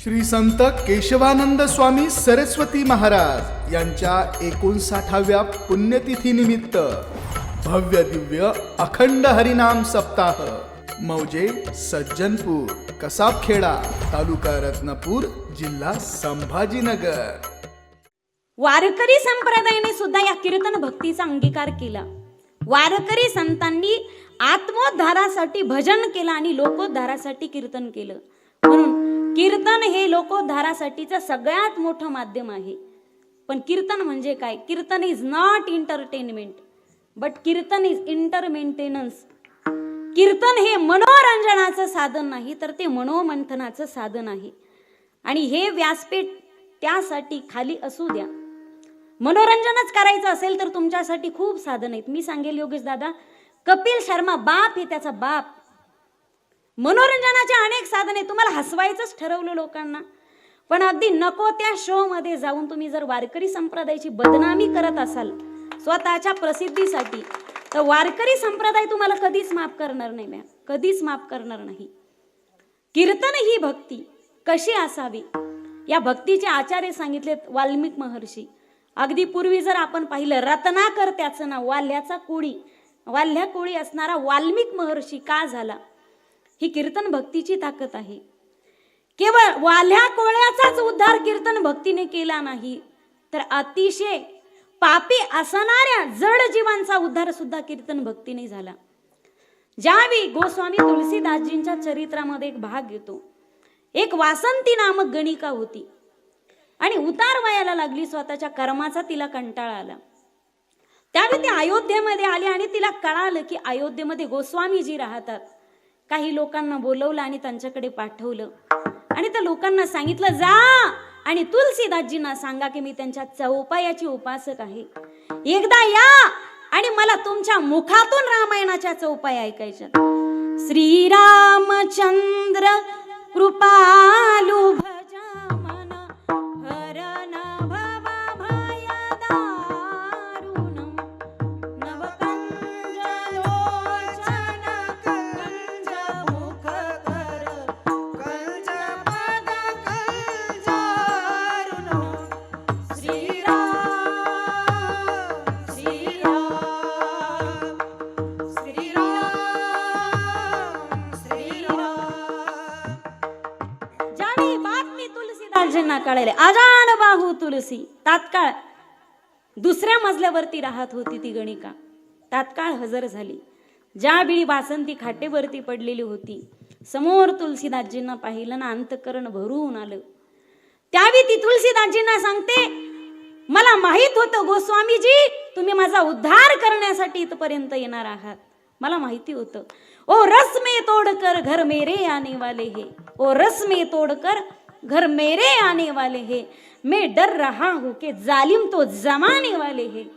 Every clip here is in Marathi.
श्री संत केशवानंद स्वामी सरस्वती महाराज यांच्या 59व्या पुण्यतिथी निमित्त भव्य दिव्य अखंड हरिनाम सप्ताह मौजे सज्जनपूर कसाबखेडा तालुका रत्नापूर जिल्हा संभाजीनगर. वारकरी संप्रदायाने सुद्धा या कीर्तन भक्तीचा अंगीकार केला. वारकरी संतांनी आत्मोद्धारासाठी भजन केलं आणि लोकोद्धारासाठी कीर्तन केलं. म्हणून कीर्तन हे लोकोद्धारासाठीचं सगळ्यात मोठं माध्यम आहे. पण कीर्तन म्हणजे काय? Kirtan is not entertainment but kirtan is intermaintenance. कीर्तन हे मनोरंजनाचं साधन नाही तर ते मनोमंथनाचं साधन आहे. आणि हे व्यासपीठ त्यासाठी खाली असू द्या. मनोरंजनच करायचं असेल तर तुमच्यासाठी खूप साधन आहेत. मी सांगेल योगेश दादा, कपिल शर्मा बाप हे त्याचा बाप. मनोरंजनाचे अनेक साधने. तुम्हाला हसवायचंच ठरवलं लोकांना, पण अगदी नको त्या शो मध्ये जाऊन तुम्ही जर वारकरी संप्रदायाची बदनामी करत असाल स्वतःच्या प्रसिद्धीसाठी, तर वारकरी संप्रदाय तुम्हाला कधीच माफ करणार नाही मॅम, कधीच माफ करणार नाही. कीर्तन ही भक्ती कशी असावी या भक्तीचे आचार्य सांगितलेत वाल्मिक महर्षी. अगदी पूर्वी जर आपण पाहिलं, रत्नाकर त्याचं नाव, वाल्ह्या कोळी असणारा वाल्मिक महर्षी का झाला? ही कीर्तन भक्तीची ताकद आहे. केवळ वाल्ह्या कोळ्याचाच उद्धार कीर्तन भक्तीने केला नाही, तर अतिशय पापी असणाऱ्या जड जीवांचा उद्धार सुद्धा कीर्तन भक्तीने झाला. ज्यावेळी गोस्वामी तुलसीदासजींच्या चरित्रामध्ये एक भाग येतो. एक वासंती नामक गणिका होती आणि उतार वयाला लागली. स्वतःच्या कर्माचा तिला कंटाळा आला. त्यावेळी ती अयोध्येमध्ये आली आणि तिला कळालं की अयोध्येमध्ये गोस्वामीजी राहतात. काही लोकांना बोलवलं आणि त्यांच्याकडे पाठवलं आणि त्या लोकांना सांगितलं, जा आणि तुलसीदासजींना सांगा की मी त्यांच्या चौपायाची उपासक आहे. एकदा या आणि मला तुमच्या मुखातून रामायणाच्या चौपाया ऐकायच्या. श्रीरामचंद्र कृपालु भज मन हरण भव भय दारुणं नवकंज लोचन कंज मुख कर कंज पद कंजारुणं श्रीराम श्रीराम ज्यावेळी बातमी तुलसीदासजींना कळाली, अजान बाहू तुलसी तात्काळ दुसऱ्या मजल्यावरती राहत होती ती गणिका, तात्काळ हजर झाली. ज्यावेळी वासंती खाटेवरती पडलेली होती, समोर तुलसीदासजींना पाहिलं ना अंतकरण भरून आलं. त्यावेळी ती तुलसीदासजींना सांगते, मला माहित होतं गोस्वामीजी तुम्ही माझा उद्धार करण्यासाठी इथपर्यंत येणार आहात. मला माहिती होतं. ओ रस में तोड़कर घर मेरे आने वाले हैं, ओ रस में तोड़कर घर मेरे आने वाले हैं, मैं डर रहा हूं कि जालिम तो जमाने वाले हैं,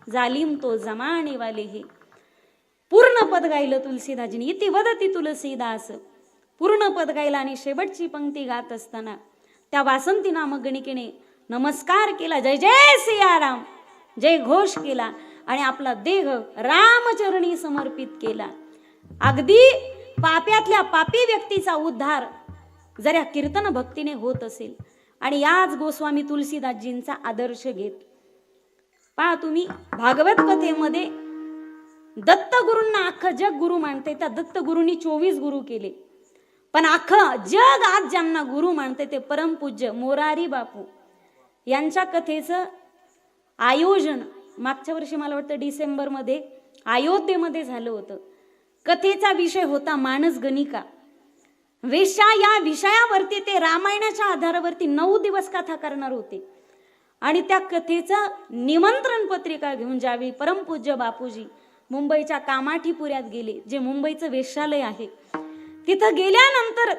जालिम तो जमाने वाले हैं. पूर्ण पद गायलं तुलसीदासजींनी. इति वदती तुलसीदास. पूर्ण पद गायला आणि शेवटची पंक्ती गात असताना त्या वासंती नामक गणिकेने नमस्कार केला, जय जय सियाराम जय घोष केला आणि आपला देह रामचरणी समर्पित केला. अगदी पाप्यातल्या पापी व्यक्तीचा उद्धार जर या कीर्तन भक्तीने होत असेल आणि याच गोस्वामी तुलसीदासजींचा आदर्श घेत पहा तुम्ही, भागवत कथेमध्ये दत्तगुरूंना अख्खं जग गुरु मानते. त्या दत्तगुरूंनी 24 गुरु केले, पण अख्खं जग आज ज्यांना गुरु मानते ते परमपूज्य मोरारी बापू यांच्या कथेचं आयोजन मागच्या वर्षी मला वाटतं डिसेंबरमध्ये अयोध्येमध्ये झालं होतं. कथेचा विषय होता मानस गणिका वेश्या. या विषयावरती ते रामायणाच्या आधारावरती 9 दिवस कथा करणार होते आणि त्या कथेचं निमंत्रण पत्रिका घेऊन ज्यावेळी परमपूज्य बापूजी मुंबईच्या कामाठीपुऱ्यात गेले, जे मुंबईचं वेश्यालय आहे, तिथं गेल्यानंतर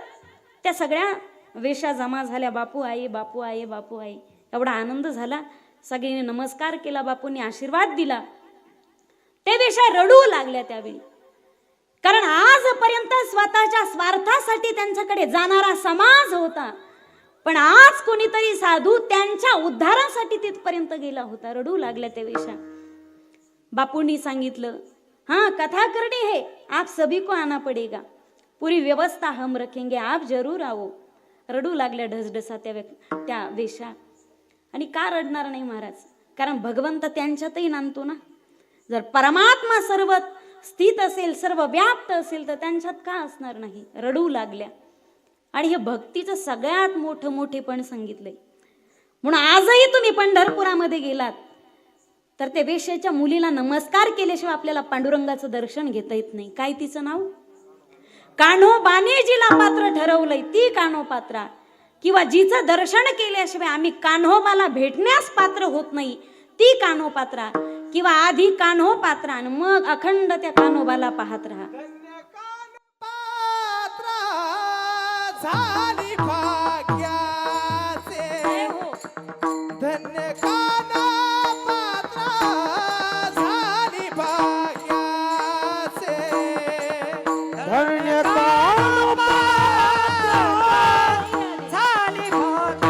त्या सगळ्या वेश्या जमा झाल्या. बापू आहे, बापू आहे, बापू आहे. एवढा आनंद झाला. सगळ्यांनी नमस्कार केला, बापूंनी आशीर्वाद दिला. ते वेश्या रडू लागल्या त्यावेळी, कारण आजपर्यंत स्वतःच्या स्वार्थासाठी त्यांच्याकडे जाणारा समाज होता, पण आज कोणीतरी साधू त्यांच्या उद्धारासाठी तिथपर्यंत गेला होता. रडू लागल्या त्या वेश्या. बापूंनी सांगितलं, हाँ कथा करनी है आप सभी को आना पड़ेगा, पूरी व्यवस्था हम रखेंगे, आप जरूर आओ. रडू लागल्या ढसढसा त्या वेश्या. आणि का रडणार नाही महाराज? कारण भगवंत त्यांच्यातही नांदतो ना. जर परमात्मा सर्व स्थित असेल, सर्व व्याप्त असेल, तर त्यांच्यात का असणार नाही? रडू लागल्या. आणि हे भक्तीचं सगळ्यात मोठेपण सांगितलंय. म्हणून आजही तुम्ही पंढरपुरामध्ये गेलात तर त्या वेश्याच्या मुलीला नमस्कार केल्याशिवाय आपल्याला पांडुरंगाचं दर्शन घेता येत नाही. काय तिचं नाव? कान्होबाने जिला पात्र ठरवलंय ती कान्होपात्रा, किंवा जिचं दर्शन केल्याशिवाय आम्ही कान्होबाला भेटण्यास पात्र होत नाही ती कान्होपात्रा, किंवा आधी कान्होपात्रा आणि मग अखंड त्या कान्होबाला पाहत राहा. झाली भाग्याचे धन्य कान्होपात्रा, झाली भाग्याचे धन्य कान्होपात्रा, झाली भाग्याचे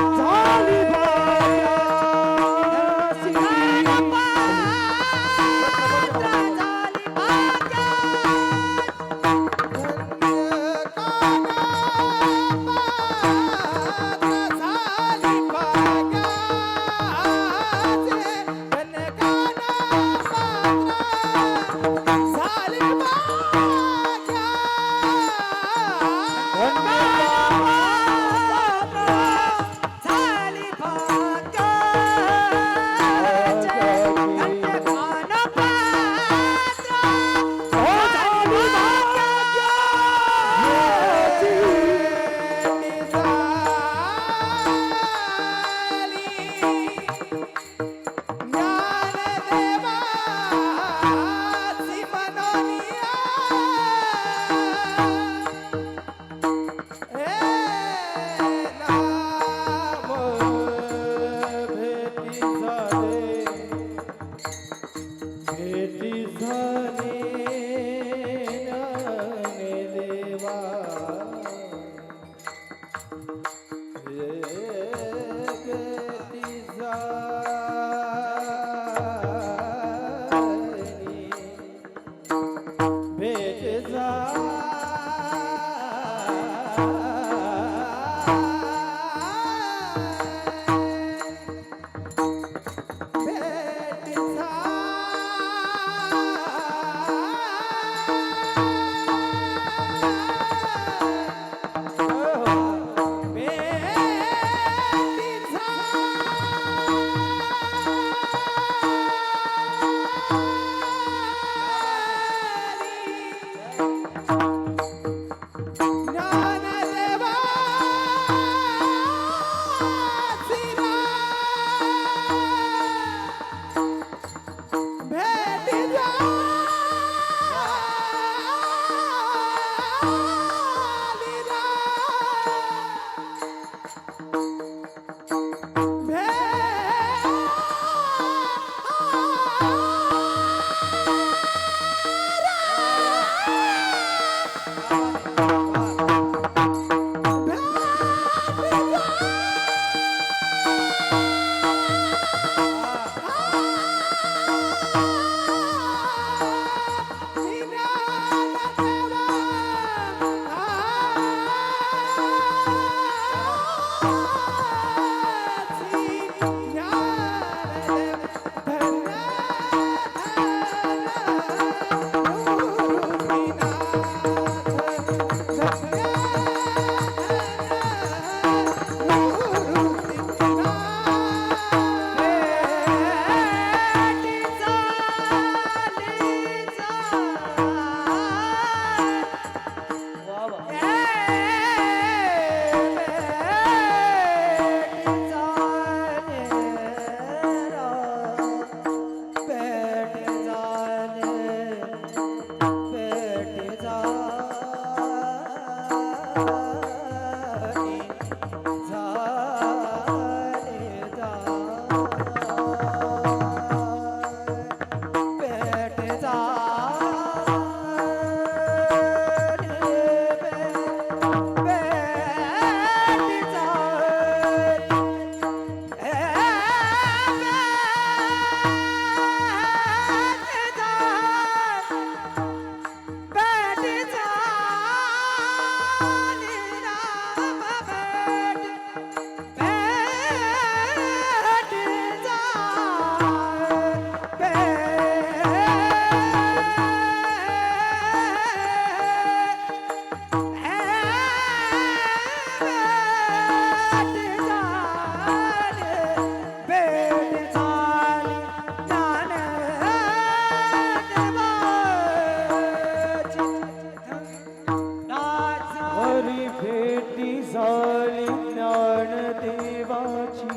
ज्ञानदेवाची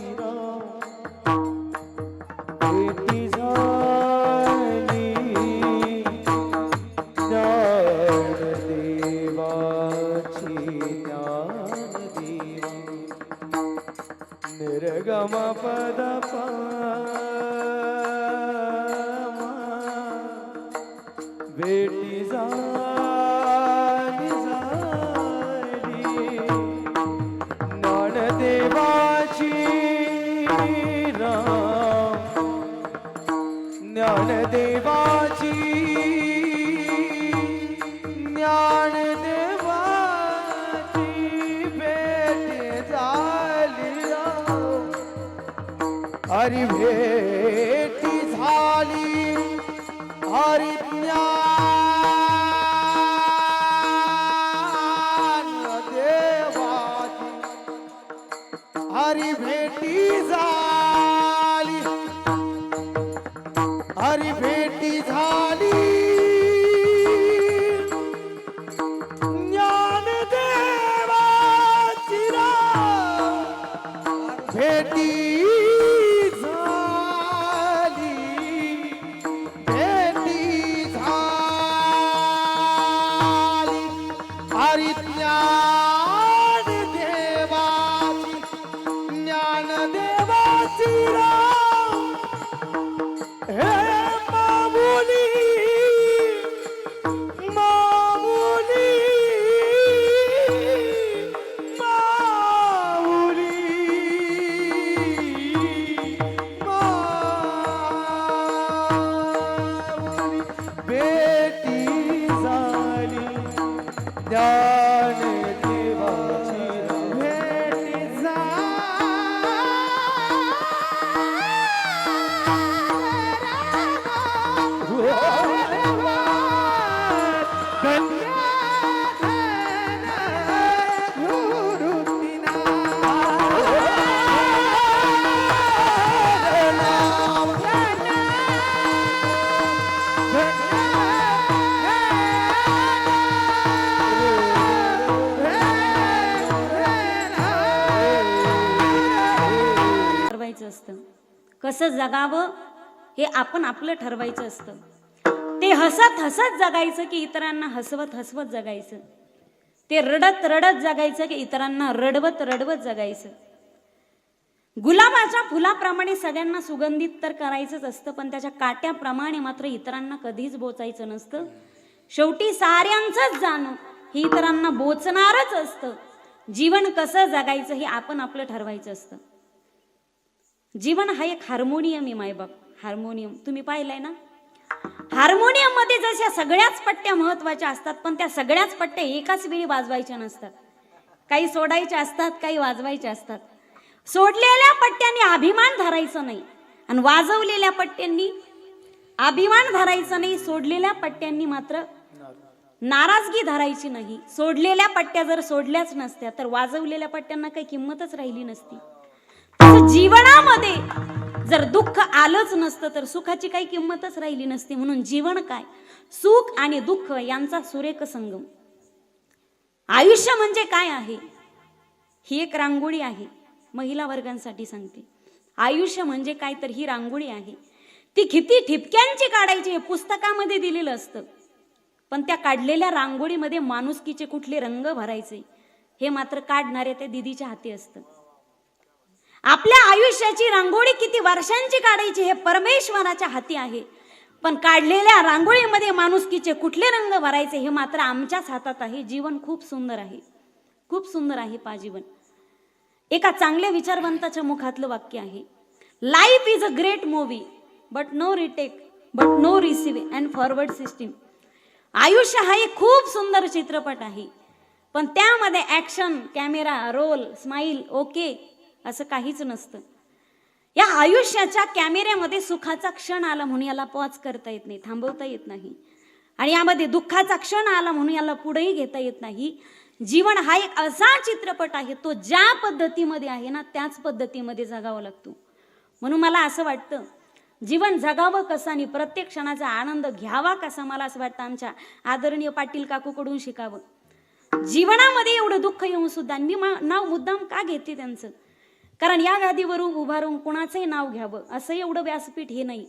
भेटी झाली ज्ञानदेवाची ज्ञानदेवा निर्गम पद भेटी झाली ज्ञानदेवाची ज्ञानदेवाची ज्ञानदेवाची भेट झाली हरी भेटी झाली हरी ज्ञानदेवाची हरी भेटी झाली हरी भेटी झाली ज्ञानदेवाची भेटी झाली भेटी झाली हरी ज्ञानदेवाची ज्ञानदेवाची हे मामुली मामुली मामुली मामुली भेटी झाली ज्ञानदेवाची भेटी ठरवायचं असतं कसं जगावं हे आपण आपलं ठरवायचं असतं. ते हसत हसत जगायचं की इतरांना हसवत हसवत जगायचं. ते रडत रडत जगायचं की इतरांना रडवत रडवत जगायचं. गुलाबाच्या फुलाप्रमाणे सगळ्यांना सुगंधित तर करायचंच असतं, पण त्याच्या काट्याप्रमाणे मात्र इतरांना कधीच बोचायचं नसतं. शेवटी साऱ्यांचंच जाणं हे इतरांना बोचणारच असतं. जीवन कसं जगायचं हे आपण आपलं ठरवायचं असतं. जीवन हा एक हार्मोनियम आहे मायबाप. हार्मोनियम तुम्ही पाहिलंय ना. हार्मोनियम मध्ये जशा सगळ्याच पट्ट्या महत्वाच्या असतात, पण त्या सगळ्याच पट्ट्या एकाच वेळी वाजवायच्या नसतात. काही सोडायच्या असतात, काही वाजवायच्या असतात. सोडलेल्या पट्ट्यांनी अभिमान धरायचा नाही आणि वाजवलेल्या पट्ट्यांनी अभिमान धरायचा नाही. सोडलेल्या पट्ट्यांनी मात्र नाराजगी धरायची नाही. सोडलेल्या पट्ट्या जर सोडल्याच नसत्या तर वाजवलेल्या पट्ट्यांना काही किंमतच राहिली नसती. तसं जीवनामध्ये जर दुःख आलंच नसतं तर सुखाची काही किंमतच राहिली नसती. म्हणून जीवन काय, सुख आणि दुःख यांचा सुरेख संगम. आयुष्य म्हणजे काय आहे ही एक रांगोळी आहे. महिला वर्गांसाठी सांगते, आयुष्य म्हणजे काय तर ही रांगोळी आहे. ती किती ठिपक्यांची काढायची हे पुस्तकामध्ये दिलेलं असतं, पण त्या काढलेल्या रांगोळीमध्ये माणुसकीचे कुठले रंग भरायचे हे मात्र काढणाऱ्या त्या दिदीच्या हाती असतं. आपल्या आयुष्याची रांगोळी किती वर्षांची काढायची हे परमेश्वराच्या हाती आहे, पण काढलेल्या रांगोळीमध्ये माणुसकीचे कुठले रंग भरायचे हे मात्र आमच्याच हातात आहे. जीवन खूप सुंदर आहे, खूप सुंदर आहे पा जीवन. एका चांगल्या विचारवंताच्या मुखातलं वाक्य आहे, life is a great movie but no retake but no receive and forward system. आयुष्य हा एक खूप सुंदर चित्रपट आहे, पण त्यामध्ये action, camera, roll, smile, okay असं काहीच नसतं. या आयुष्याच्या कॅमेऱ्यामध्ये सुखाचा क्षण आला म्हणून याला पॉज करता येत नाही, थांबवता येत नाही. आणि यामध्ये दुःखाचा क्षण आला म्हणून याला पुढेही घेता येत नाही. जीवन हा एक असा चित्रपट आहे, तो ज्या पद्धतीमध्ये आहे ना त्याच पद्धतीमध्ये जगावा लागतो. म्हणून मला असं वाटतं जीवन जगावं कसं आणि प्रत्येक क्षणाचा आनंद घ्यावा कसा, मला असं वाटतं आमच्या आदरणीय पाटील काकूकडून शिकावं. जीवनामध्ये एवढं दुःख येऊन सुद्धा मी नाव मुद्दाम का घेते त्यांचं, कारण या गादीवरून उभारून कुणाचंही नाव घ्यावं असं एवढं व्यासपीठ हे नाही.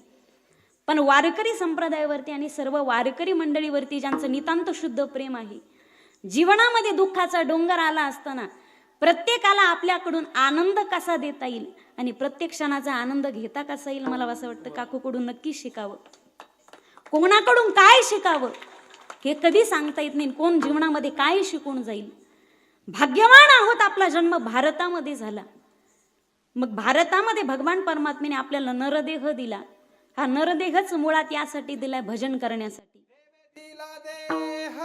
पण वारकरी संप्रदायावरती आणि सर्व वारकरी मंडळीवरती ज्यांचं नितांत शुद्ध प्रेम आहे, जीवनामध्ये दुःखाचा डोंगर आला असताना प्रत्येकाला आपल्याकडून आनंद कसा देता येईल आणि प्रत्येक क्षणाचा आनंद घेता कसा येईल, मला असं वाटतं काकूकडून नक्की शिकावं. कोणाकडून काय शिकावं हे कधी सांगता येत नाही. कोण जीवनामध्ये काय शिकून जाईल. भाग्यवान आहोत आपला जन्म भारतामध्ये झाला. मग भारतामध्ये भगवान परमात्म्याने आपल्याला नरदेह दिला. हा नरदेहच मुळात यासाठी दिलाय, भजन करण्यासाठी. दिला देह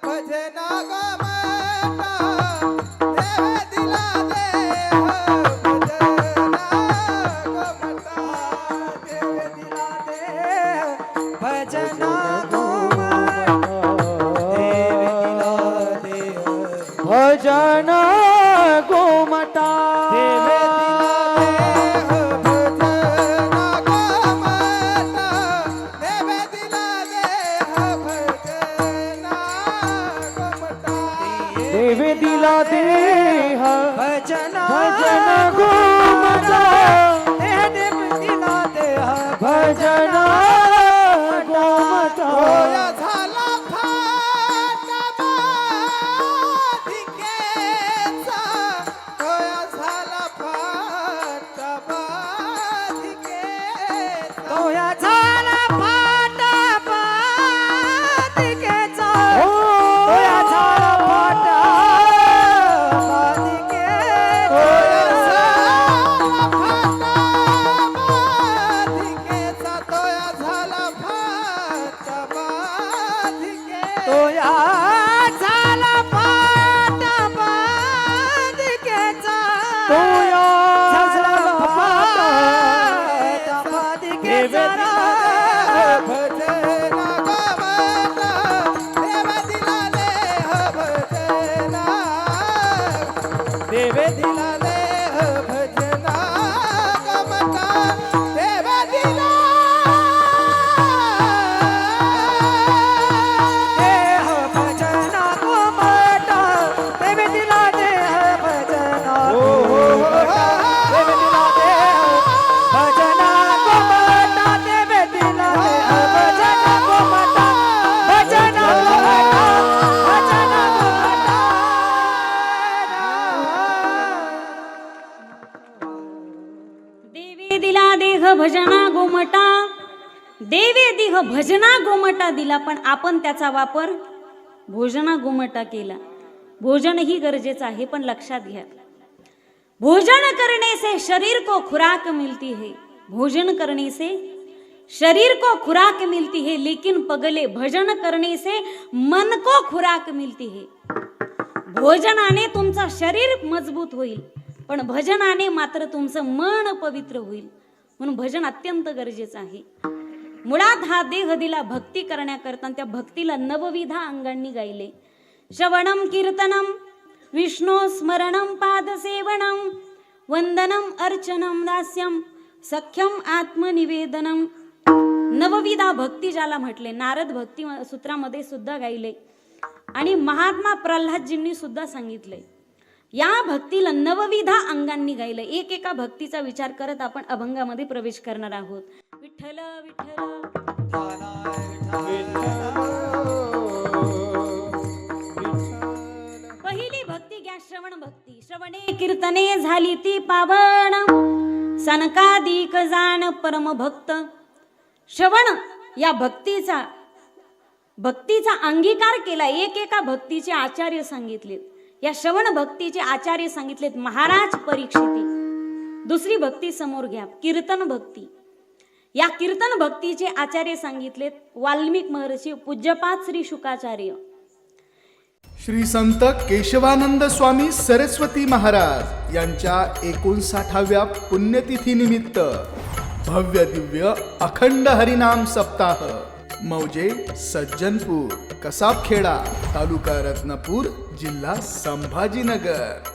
भजना गमता, देव दिला देह भजना गमता, देव दिला देह भजना गमता, देव दिला देह भजना गमता, होया झाला फाटा बाधिकेचा, होया झाला फाटा बाधिकेचा, होया झाला फाटा बाधिकेचा, होया झाला फाटा देव दिला देह भजना गमता, देव दिला देह भजना गमता, देव दिला देह भजना गमता, देव दिला देह भजना गमता, देव दिला देह भजना गमता, भजना गमता, भजना गमता. देवे दिला देह भजना गोमटा, देवे देह भजना गोमटा दिला, पण आपण त्याचा वापर भोजना गोमटा केला. भोजन ही गरजेचं आहे, पण लक्षात घ्या, भोजन करने से शरीर को खुराक मिलती है, भोजन करने से शरीर को खुराक मिलती है, लेकिन पगले भजन करने से मन को खुराक मिलती है. भोजनाने तुमचं शरीर मजबूत होईल, पण भजनाने मात्र तुमचं मन पवित्र होईल. म्हणून भजन अत्यंत गरजेचं आहे. मुळात हा देह दिला भक्ती करण्याकरता, त्या भक्तीला नवविधा अंगांनी गायले. श्रवणम कीर्तनम विष्णू स्मरणम पादसेवनम वंदनम अर्चनम दास्यम सख्यम आत्मनिवेदनम. नवविधा भक्ती ज्याला म्हटले, नारद भक्ती सूत्रामध्ये सुद्धा गायले आणि महात्मा प्रल्हादजींनी सुद्धा सांगितले. या भक्तीला नवविधा अंगांनी गायलं. एकेका भक्तीचा विचार करत आपण अभंगामध्ये प्रवेश करणार आहोत. विठ्ठल विठ्ठल पहिली भक्ती घ्या, श्रवण भक्ती. श्रवणे कीर्तने झाली ती पावन, सनकादिक जाण परम भक्त. श्रवण या भक्तीचा अंगीकार केला. एकेका भक्तीचे आचार्य सांगितलेत. या श्रवण भक्तीचे आचार्य सांगितलेत महाराज परीक्षिती. दुसरी भक्ती समोर घ्या, कीर्तन भक्ती. या कीर्तन भक्तीचे आचार्य सांगितलेत वाल्मिक महर्षी पूज्यपाद श्री शुकाचार्य. श्री संत केशवानंद स्वामी सरस्वती महाराज यांच्या 59व्या पुण्यतिथी निमित्त भव्य दिव्य अखंड हरिनाम सप्ताह मौजे सज्जनपूर, कसाबखेडा, तालुका रत्नापूर, जिल्हा संभाजीनगर.